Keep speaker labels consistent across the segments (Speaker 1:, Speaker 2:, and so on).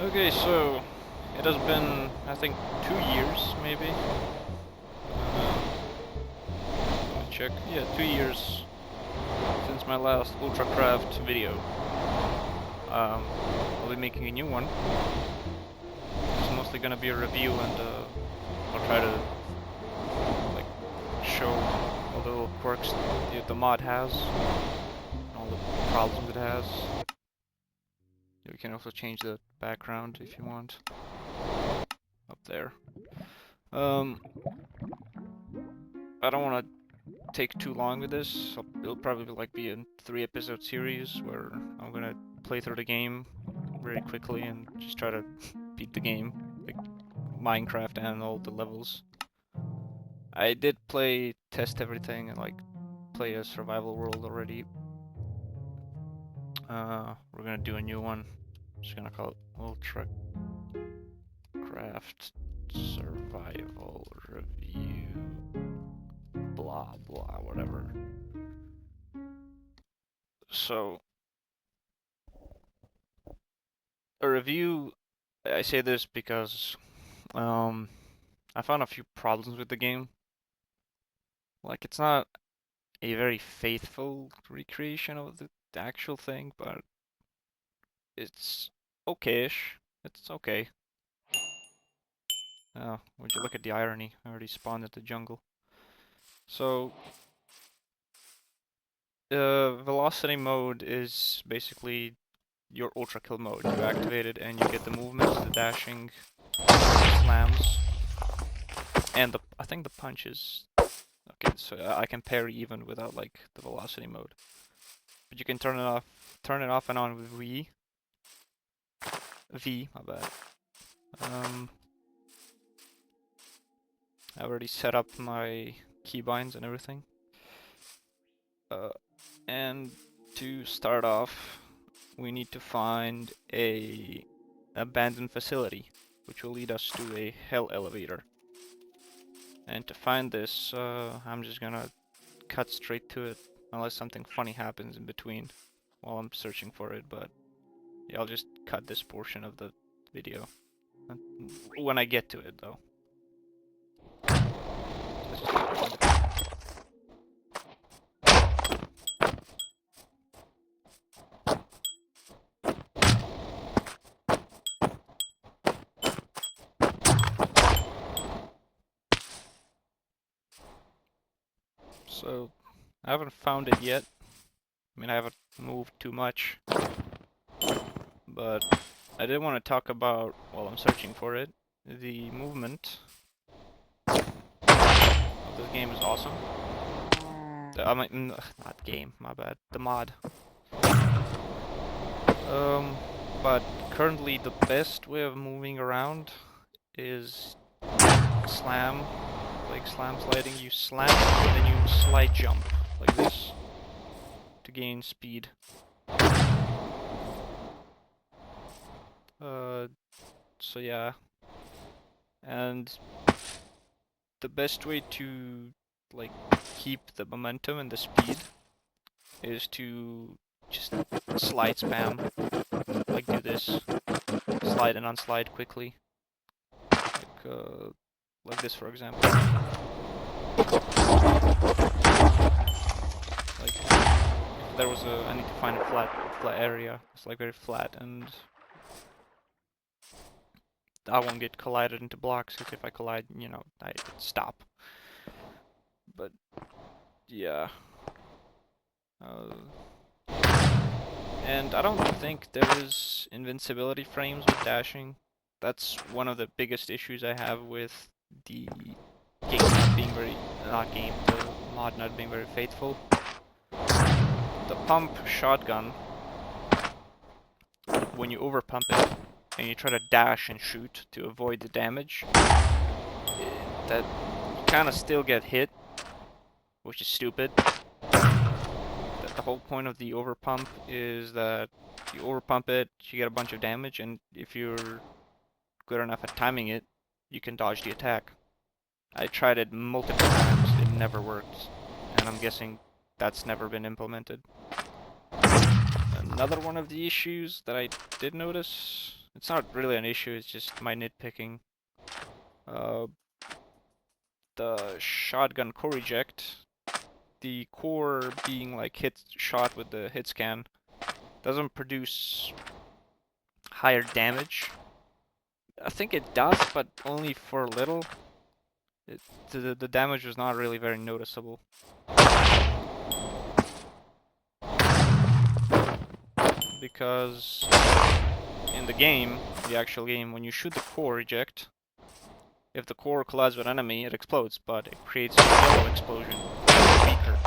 Speaker 1: Okay, so it has been, I think, 2 years, maybe. Let me check. Yeah, 2 years since my last ULTRACRAFT video. I'll be making a new one. It's mostly gonna be a review, and I'll try to like show all the little quirks the mod has, and all the problems it has. You can also change the background if you want. Up there. I don't want to take too long with this. So it'll probably be a 3-episode series where I'm gonna play through the game very quickly and just try to beat the game, like Minecraft and all the levels. I did test everything and play a survival world already. We're gonna do a new one. Just gonna call it ULTRACRAFT Survival Review. Blah blah whatever. So a review, I say this because I found a few problems with the game. Like, it's not a very faithful recreation of the actual thing, but it's okay-ish. It's okay. Would you look at the irony? I already spawned at the jungle. So, velocity mode is basically your ultra kill mode. You activate it and you get the movements, the dashing, slams, and I think the punches. Okay, so I can parry even without the velocity mode. But you can turn it off and on with V. My bad. I already set up my keybinds and everything. And to start off, we need to find a abandoned facility, which will lead us to a hell elevator. And to find this, I'm just gonna cut straight to it, unless something funny happens in between while I'm searching for it, but yeah, I'll just cut this portion of the video when I get to it, though. So, I haven't found it yet. I mean, I haven't moved too much, but I did want to talk about, while I'm searching for it, the movement of this game is awesome. I mean, not game, my bad, the mod. But currently the best way of moving around is slam, like slam sliding. You slam and then you slide jump, like this, to gain speed. So yeah. And the best way to keep the momentum and the speed is to just slide spam, like do this, slide and unslide quickly, like this for example. Like if there was I need to find a flat area. It's very flat, and I won't get collided into blocks, because if I collide, I stop. But yeah. And I don't think there is invincibility frames with dashing. That's one of the biggest issues I have with the game not being the mod not being very faithful. The pump shotgun, when you overpump it and you try to dash and shoot to avoid the damage, that you kind of still get hit, which is stupid. The whole point of the overpump is that you overpump it, you get a bunch of damage, and if you're good enough at timing it, you can dodge the attack. I tried it multiple times, it never worked, and I'm guessing that's never been implemented. Another one of the issues that I did notice It's not really an issue, it's just my nitpicking. The shotgun core eject, the core being like shot with the hit scan, doesn't produce higher damage. I think it does, but only for a little. The damage is not really very noticeable. Because in the game, the actual game, when you shoot the core eject, if the core collides with an enemy, it explodes, but it creates a yellow explosion, weaker.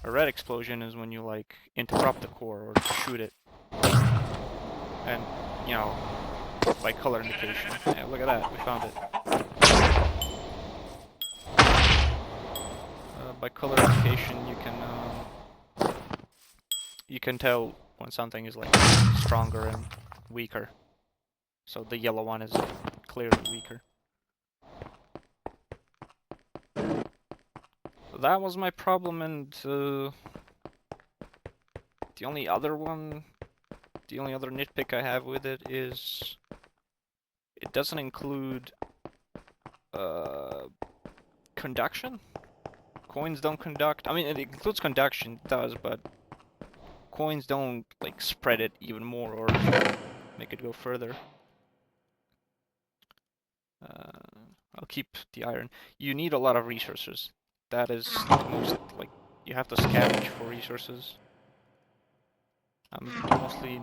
Speaker 1: A red explosion is when you like interrupt the core or shoot it. And, you know, by color indication. Yeah, look at that, we found it. By color indication, you can tell when something is like stronger and weaker. So the yellow one is clearly weaker. So that was my problem, and the only other nitpick I have with it is it doesn't include conduction. Coins don't conduct. I mean, it includes conduction, it does, but coins don't like spread it even more or make it go further. I'll keep the iron. You need a lot of resources. That is the most, like, you have to scavenge for resources. I'm mostly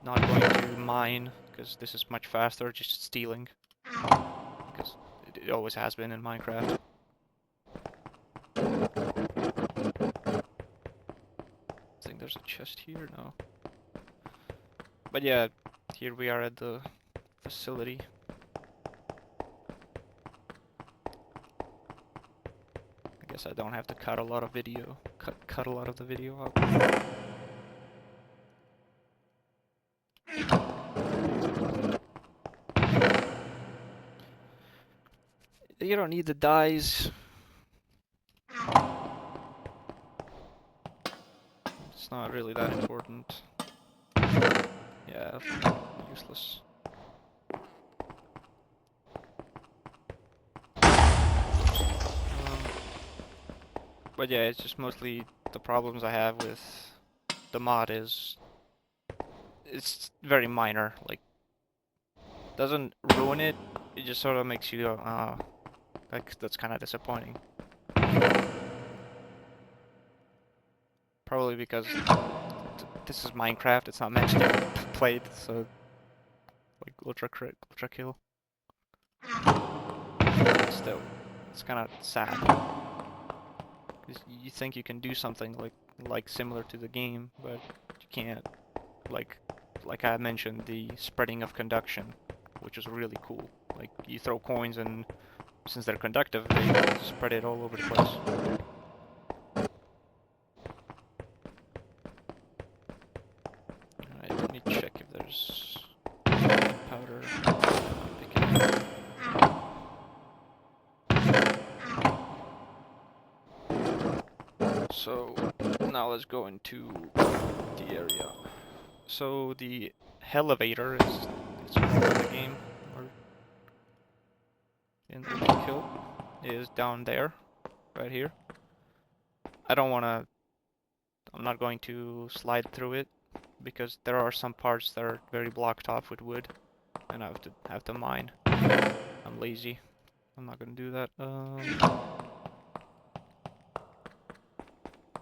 Speaker 1: not going to mine, because this is much faster, just stealing. Because it always has been in Minecraft. I think there's a chest here, no. But yeah, here we are at the facility. I guess I don't have to cut a lot of video. Cut a lot of the video out. You don't need the dyes. It's not really that important. Yeah, useless. But yeah, it's just mostly the problems I have with the mod is it's very minor. Like, doesn't ruin it. It just sort of makes you go, ah, that's kind of disappointing. Probably because this is Minecraft. It's not meant to be played, so like ultra kill. Still, it's kind of sad. Because you think you can do something like similar to the game, but you can't. Like I mentioned, the spreading of conduction, which is really cool. Like, you throw coins and since they're conductive, they spread it all over the place. Alright, let me check if there's powder. So now let's go into the area. So the elevator is part of the game, or in the kill, is down there, right here. I'm not going to slide through it because there are some parts that are very blocked off with wood, and I have to mine. I'm lazy. I'm not gonna do that.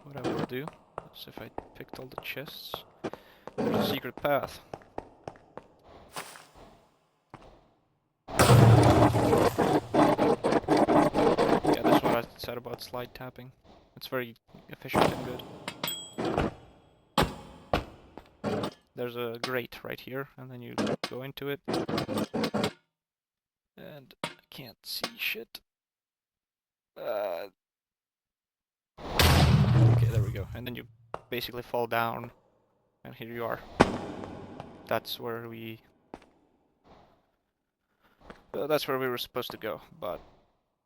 Speaker 1: What I will do is, if I picked all the chests, there's a secret path. Yeah, that's what I said about slide tapping. It's very efficient and good. There's a grate right here, and then you go into it. And I can't see shit. Okay, there we go. And then you basically fall down, and here you are. That's where we were supposed to go, but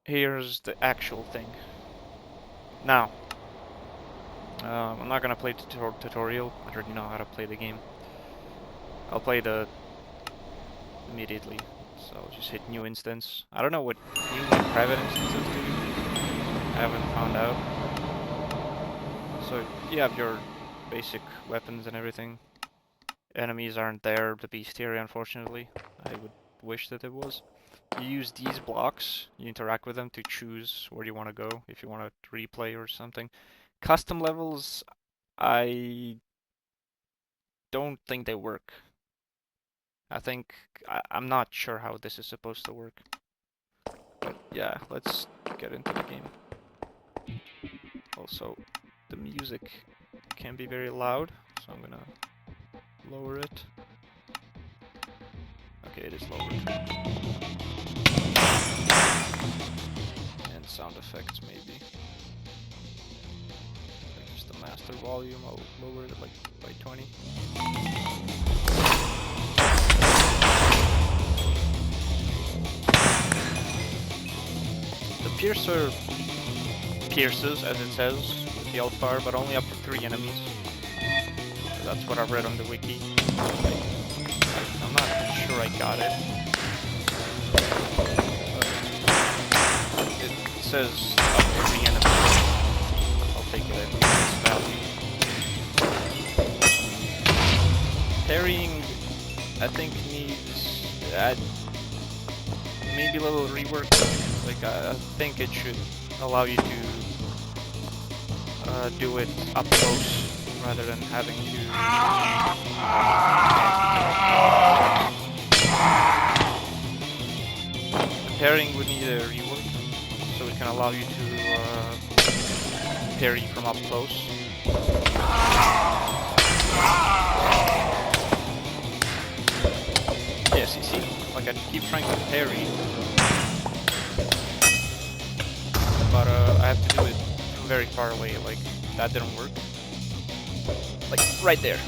Speaker 1: here's the actual thing. Now, I'm not gonna play tutorial. I already know how to play the game. I'll play the immediately. So I'll just hit new instance. I don't know what new and private instances do. I haven't found out. So you have your basic weapons and everything. Enemies aren't there, the bestiary, unfortunately. I would wish that it was. You use these blocks, you interact with them to choose where you want to go, if you want to replay or something. Custom levels, I don't think they work. I'm not sure how this is supposed to work. But yeah, let's get into the game. Also, the music can be very loud, so I'm gonna lower it. Okay, it is lowered. And sound effects maybe. Like just the master volume, I'll lower it like by 20. The piercer pierces, as it says, with the alt fire, but only up to 3 enemies. So that's what I've read on the wiki. I'm not sure I got it. It says up to 3 enemies. I'll take it at this value. Parrying, I think, needs maybe a little rework. Like, I think it should allow you to do it up close rather than having to parrying would need a rework, so it can allow you to parry from up close. Yes, you see, like I keep trying to parry, but I have to do it from very far away. Like that didn't work. Like right there.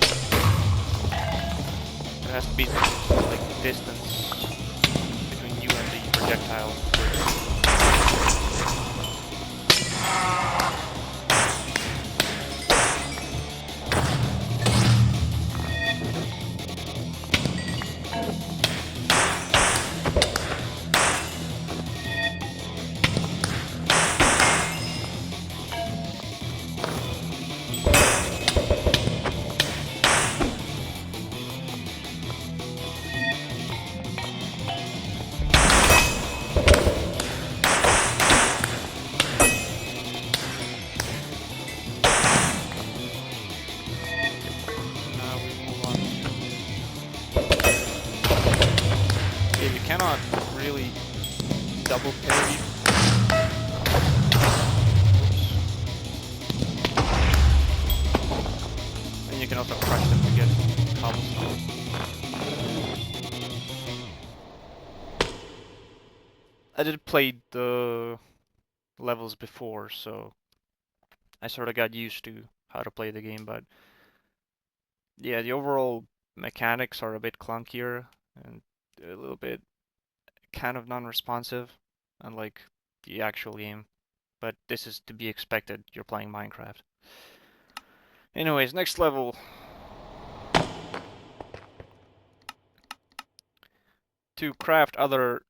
Speaker 1: It has to be like distance between you and the projectile. Cannot really double parry. And you can also crush them to get cobblestone. I did play the levels before, so I sort of got used to how to play the game, but yeah, the overall mechanics are a bit clunkier and a little bit kind of non-responsive, unlike the actual game. But this is to be expected, you're playing Minecraft. Anyways, next level. To craft other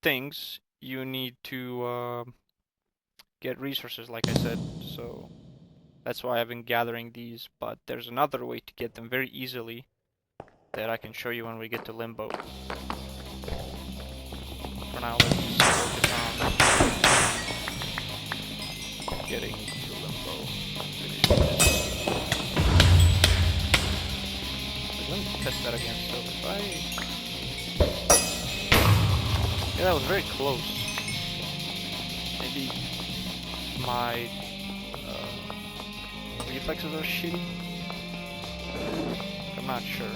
Speaker 1: things, you need to get resources, like I said, so that's why I've been gathering these, but there's another way to get them very easily that I can show you when we get to Limbo. For now, let's focus on getting to Limbo. Let me test that again. So if yeah, that was very close. Maybe my reflexes are shitty. I'm not sure.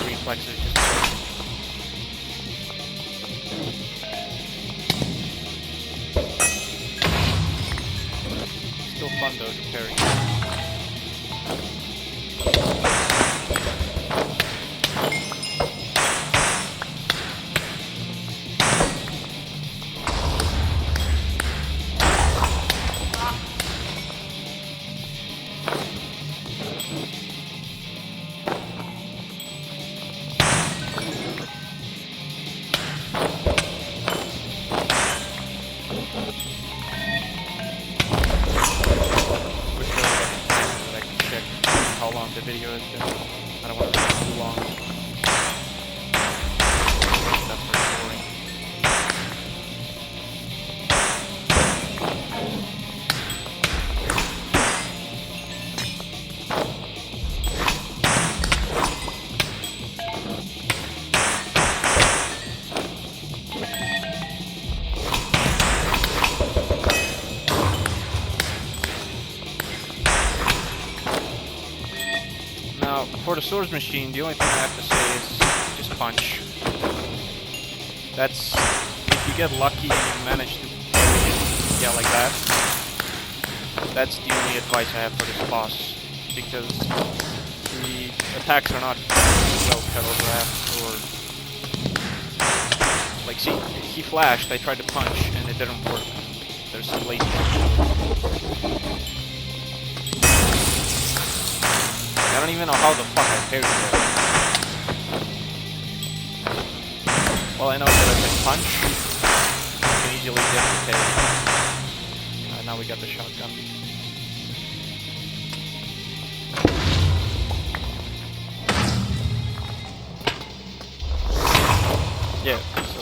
Speaker 1: Reflexes just still fun though to parry. The video has been. I don't want to make it too long. That's very boring. Now, for the swords machine, the only thing I have to say is just punch. That's, if you get lucky and you manage to get like that, that's the only advice I have for this boss, because the attacks are not well telegraphed, or like, see, he flashed, I tried to punch and it didn't work. There's some lazy. I don't even know how the fuck I parried that. Well, I know that if I punch, I can easily get the parry. Now we got the shotgun. Yeah, so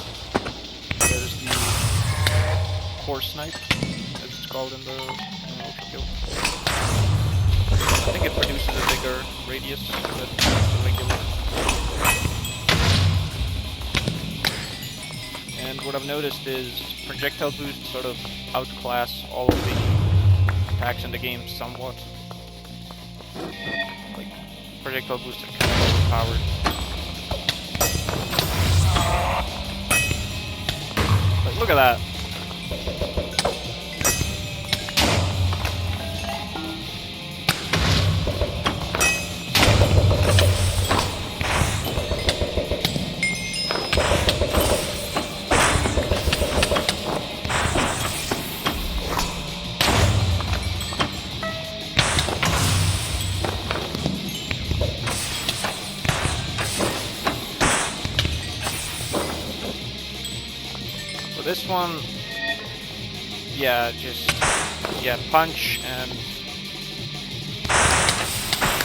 Speaker 1: there's the core snipe, as it's called in the Ultrakill. I think it produces a bigger radius than the regular. And what I've noticed is projectile boost sort of outclass all of the attacks in the game somewhat. Like, projectile boosts are kind of overpowered. But look at that. For this one, yeah, just, yeah, punch and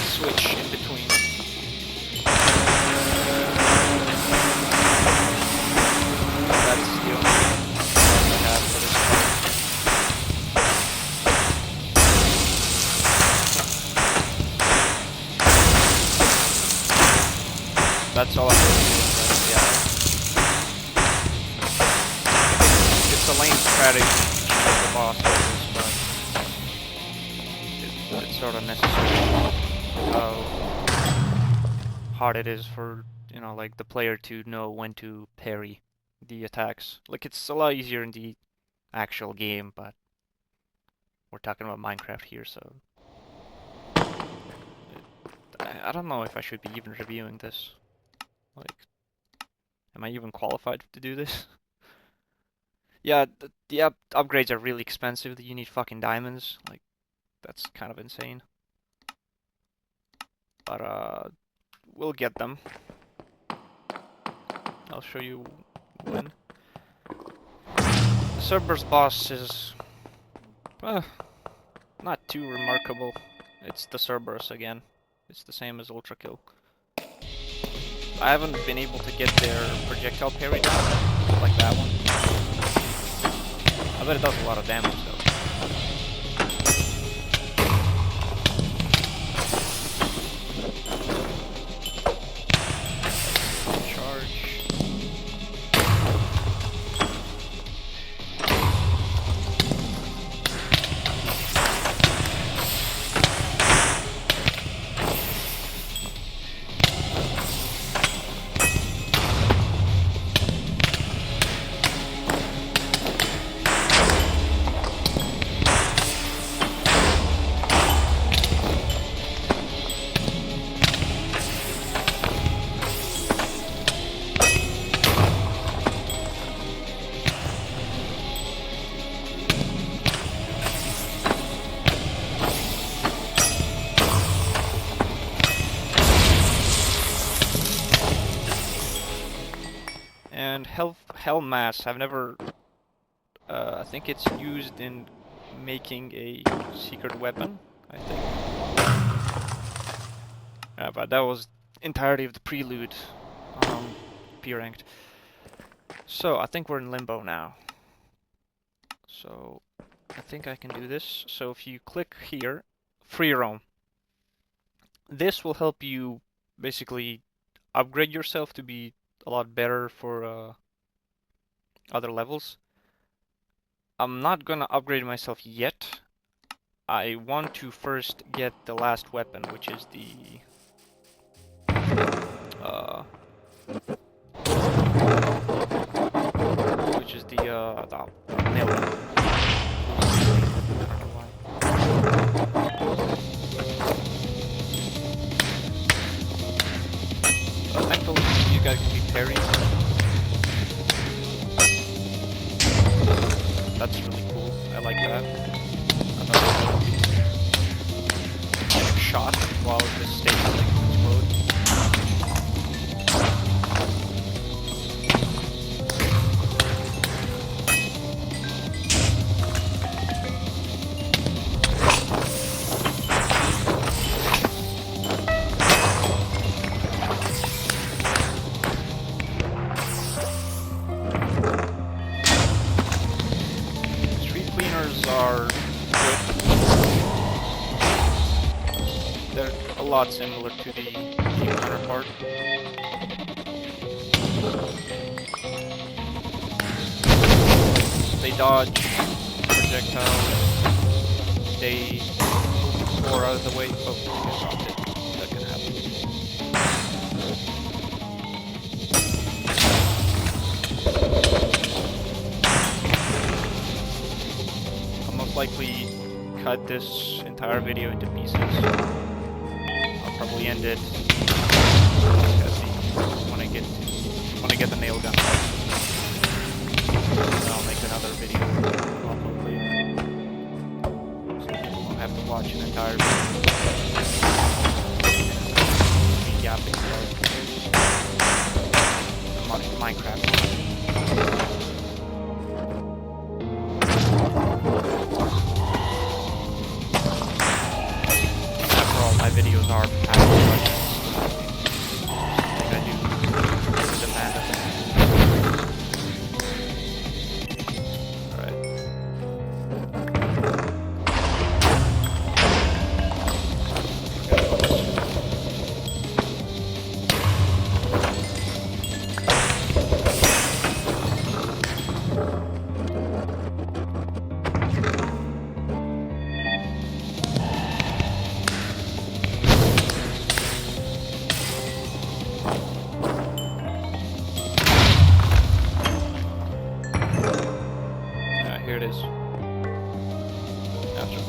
Speaker 1: switch in between. That's the only advice I have for this one. That's all I'm doing, yeah. It's a lame strategy of the boss, but it's sort of necessary. How hard it is for, you know, like the player to know when to parry the attacks. Like, it's a lot easier in the actual game, but we're talking about Minecraft here, so I don't know if I should be even reviewing this. Like, am I even qualified to do this? Yeah, the upgrades are really expensive. You need fucking diamonds. Like, that's kind of insane. But, we'll get them. I'll show you when. The Cerberus boss is, not too remarkable. It's the Cerberus again. It's the same as Ultrakill. I haven't been able to get their projectile parry down, like that one. I bet it does a lot of damage though. found hell mass. I've never. I think it's used in making a secret weapon. I think. But that was entirety of the prelude. P-ranked. So I think we're in limbo now. So I think I can do this. So if you click here, free roam. This will help you basically upgrade yourself to be a lot better for other levels. I'm not gonna upgrade myself yet. I want to first get the last weapon, which is the nail gun. Thankfully, you guys can be parried. That's really cool. I like that. Another getting shot while this stage is like explode. Street cleaners are good. They're a lot similar to the counterpart. They dodge projectiles. They move the core out of the way. Oh, I dropped it. That can happen. I'll most likely cut this entire video into pieces. I'll probably end it when I get the nail gun. And I'll make another video upload later. So people won't have to watch an entire video. Me yapping about Minecraft. After all, my videos are packed questions. I think I do demand of them. Here it is. After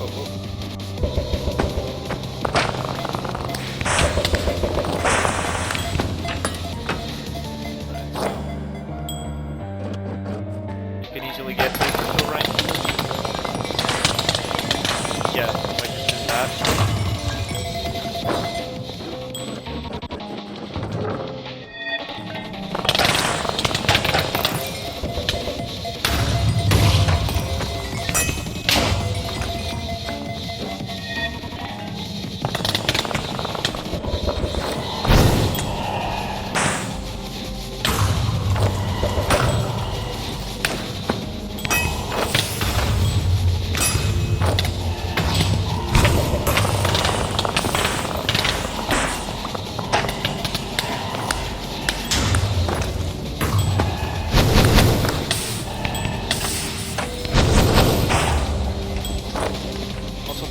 Speaker 1: you can easily get this to rank. Yeah, if I just do that.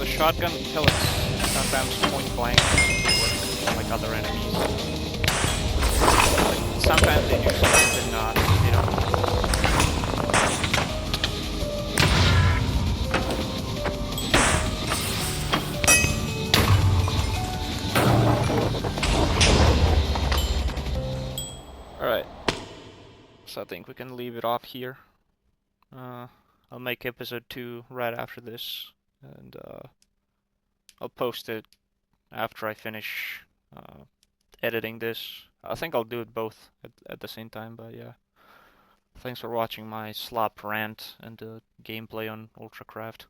Speaker 1: Shotgun pellets sometimes point blank work like other enemies. Like, sometimes they do, sometimes they're not. They don't. Alright. So I think we can leave it off here. I'll make episode 2 right after this. And I'll post it after I finish editing this. I think I'll do it both at the same time, but yeah. Thanks for watching my slop rant and gameplay on ULTRACRAFT.